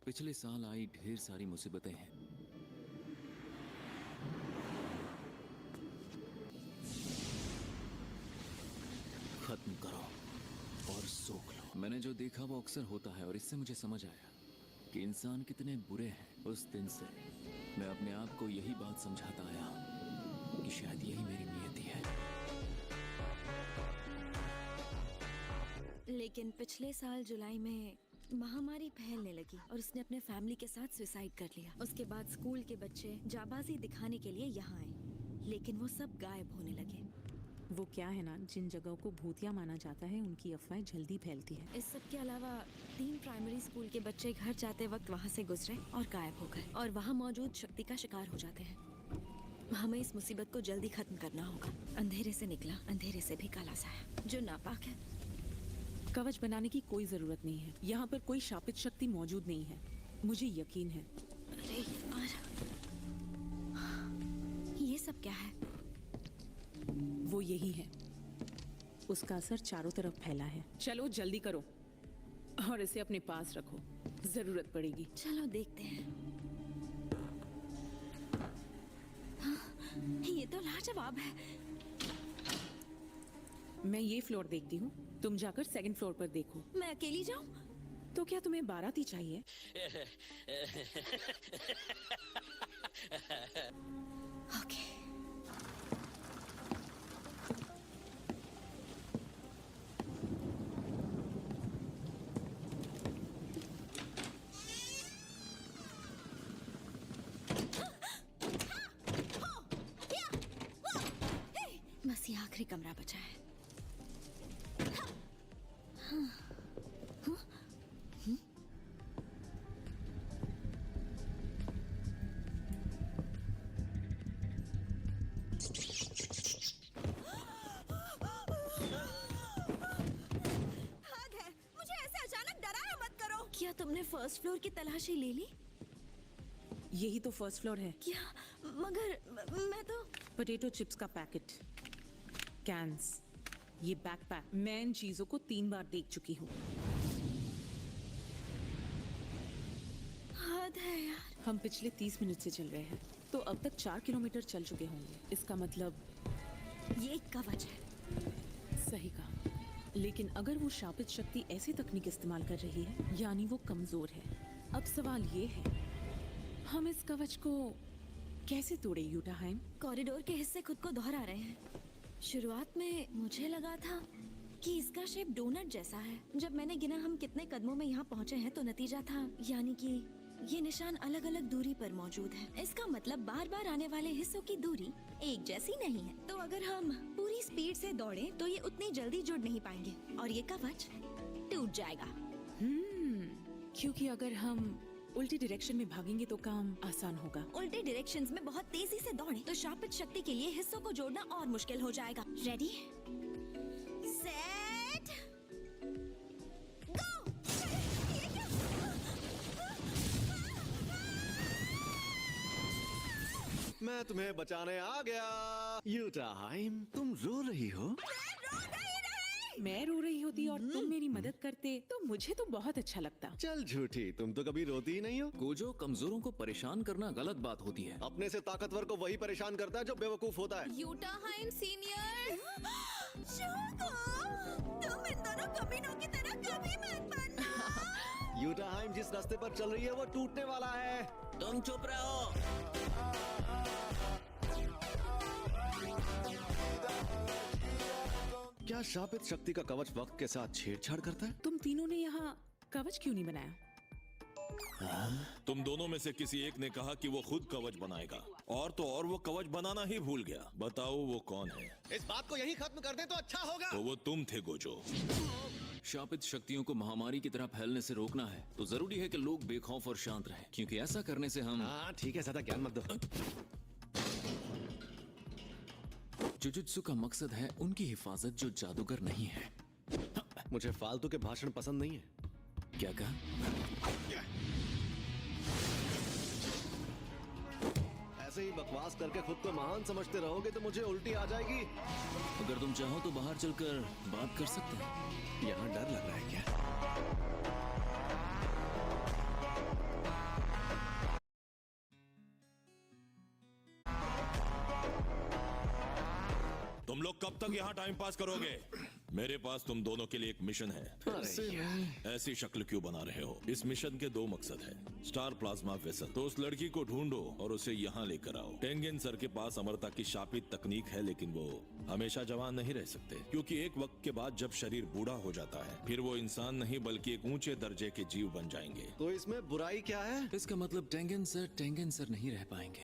पिछले साल आई ढेर सारी मुसीबतें हैं। खत्म करो और सोख लो। मैंने जो देखा वो अक्सर होता है और इससे मुझे समझ आया कि इंसान कितने बुरे हैं। उस दिन से मैं अपने आप को यही बात समझाता आया कि शायद यही मेरी नियति है। लेकिन पिछले साल जुलाई में महामारी फैलने लगी और उसने अपने फैमिली के साथ सुसाइड कर लिया। उसके बाद स्कूल के बच्चे जाबाजी दिखाने के लिए यहाँ आए, लेकिन वो सब गायब होने लगे। वो क्या है ना, जिन जगहों को भूतिया माना जाता है उनकी अफवाहें जल्दी फैलती है। इस सब के अलावा 3 प्राइमरी स्कूल के बच्चे घर जाते वक्त वहाँ से गुजरे और गायब हो गए और वहाँ मौजूद शक्ति का शिकार हो जाते हैं। हमें इस मुसीबत को जल्दी खत्म करना होगा। अंधेरे से निकला, अंधेरे से भी काला साया जो नापाक है। कवच बनाने की कोई जरूरत नहीं है। यहाँ पर कोई शापित शक्ति मौजूद नहीं है, मुझे यकीन है। अरे यार, ये सब क्या है? वो यही है। उसका असर चारों तरफ फैला है। चलो जल्दी करो और इसे अपने पास रखो, जरूरत पड़ेगी। चलो देखते हैं। हाँ, ये तो लाजवाब है। मैं ये फ्लोर देखती हूँ, तुम जाकर 2nd फ्लोर पर देखो। मैं अकेली जाऊँ? तो क्या तुम्हें बाराती चाहिए? ओके। बस ये आखिरी कमरा बचा है। क्या तुमने 1st फ्लोर की तलाशी ले ली? यही तो 1st फ्लोर है। क्या? मगर मैं तो पोटैटो चिप्स का पैकेट, कैंस, ये बैकपैक, मैं इन चीजों को 3 बार देख चुकी हूँ। हद है यार। हम पिछले 30 मिनट से चल रहे हैं, तो अब तक 4 किलोमीटर चल चुके होंगे। इसका मतलब ये एक कवच है। सही कहा। लेकिन अगर वो शापित शक्ति ऐसी तकनीक इस्तेमाल कर रही है, यानी वो कमजोर है। अब सवाल ये है, हम इस कवच को कैसे तोड़े यूटाहाइम? कॉरिडोर के हिस्से खुद को दोहरा रहे हैं। शुरुआत में मुझे लगा था कि इसका शेप डोनट जैसा है। जब मैंने गिना हम कितने कदमों में यहाँ पहुँचे हैं तो नतीजा था, यानी कि ये निशान अलग अलग दूरी पर मौजूद है। इसका मतलब बार बार आने वाले हिस्सों की दूरी एक जैसी नहीं है। तो अगर हम पूरी स्पीड से दौड़े तो ये उतनी जल्दी जुड़ नहीं पाएंगे और ये कवच टूट जाएगा। क्योंकि अगर हम उल्टी डायरेक्शन में भागेंगे तो काम आसान होगा। उल्टे डायरेक्शंस में बहुत तेजी से दौड़े तो शापित शक्ति के लिए हिस्सों को जोड़ना और मुश्किल हो जाएगा। रेडी, सेट, गो। ये क्या? मैं तुम्हें बचाने आ गया। यूटाहाइम, तुम रो रही हो? मैं रो रही होती और तुम मेरी मदद करते तो मुझे तो बहुत अच्छा लगता। चल झूठी, तुम तो कभी रोती ही नहीं हो। गोजो, कमजोरों को परेशान करना गलत बात होती है। अपने से ताकतवर को वही परेशान करता है जो बेवकूफ होता है। यूटाहाइम सीनियर, तुम इन दोनों कमीनों की तरह कभी मत बनना। यूटाहाइम जिस रास्ते पर चल रही है वो टूटने वाला है। तुम चुप रहो। क्या शापित शक्ति का कवच वक्त के साथ छेड़छाड़ करता है? तुम तीनों ने यहाँ कवच क्यों नहीं बनाया? तुम दोनों में से किसी एक ने कहा कि वो खुद कवच बनाएगा, और तो और वो कवच बनाना ही भूल गया। बताओ वो कौन है? इस बात को यही खत्म कर दे तो अच्छा होगा। तो वो तुम थे गोजो। शापित शक्तियों को महामारी की तरह फैलने से रोकना है तो जरूरी है कि लोग बेखौफ और शांत रहें, क्योंकि ऐसा करने से हम। हाँ ठीक है, ज्यादा ज्ञान मत दो। जुजुत्सु का मकसद है उनकी हिफाजत जो जादूगर नहीं है। मुझे फालतू के भाषण पसंद नहीं है। क्या कहा? ऐसे ही बकवास करके खुद को महान समझते रहोगे तो मुझे उल्टी आ जाएगी। अगर तुम चाहो तो बाहर चलकर बात कर सकते हैं। यहाँ डर लग रहा है क्या? लोग कब तक यहाँ टाइम पास करोगे? मेरे पास तुम दोनों के लिए एक मिशन है। ऐसी शक्ल क्यों बना रहे हो? इस मिशन के 2 मकसद है। स्टार प्लाज्मा वेसल, तो उस लड़की को ढूंढो और उसे यहाँ लेकर आओ। टेंगेन सर के पास अमरता की शापित तकनीक है, लेकिन वो हमेशा जवान नहीं रह सकते, क्योंकि एक वक्त के बाद जब शरीर बूढ़ा हो जाता है, फिर वो इंसान नहीं बल्कि एक ऊंचे दर्जे के जीव बन जाएंगे। तो इसमें बुराई क्या है? इसका मतलब टेंगन सर नहीं रह पाएंगे।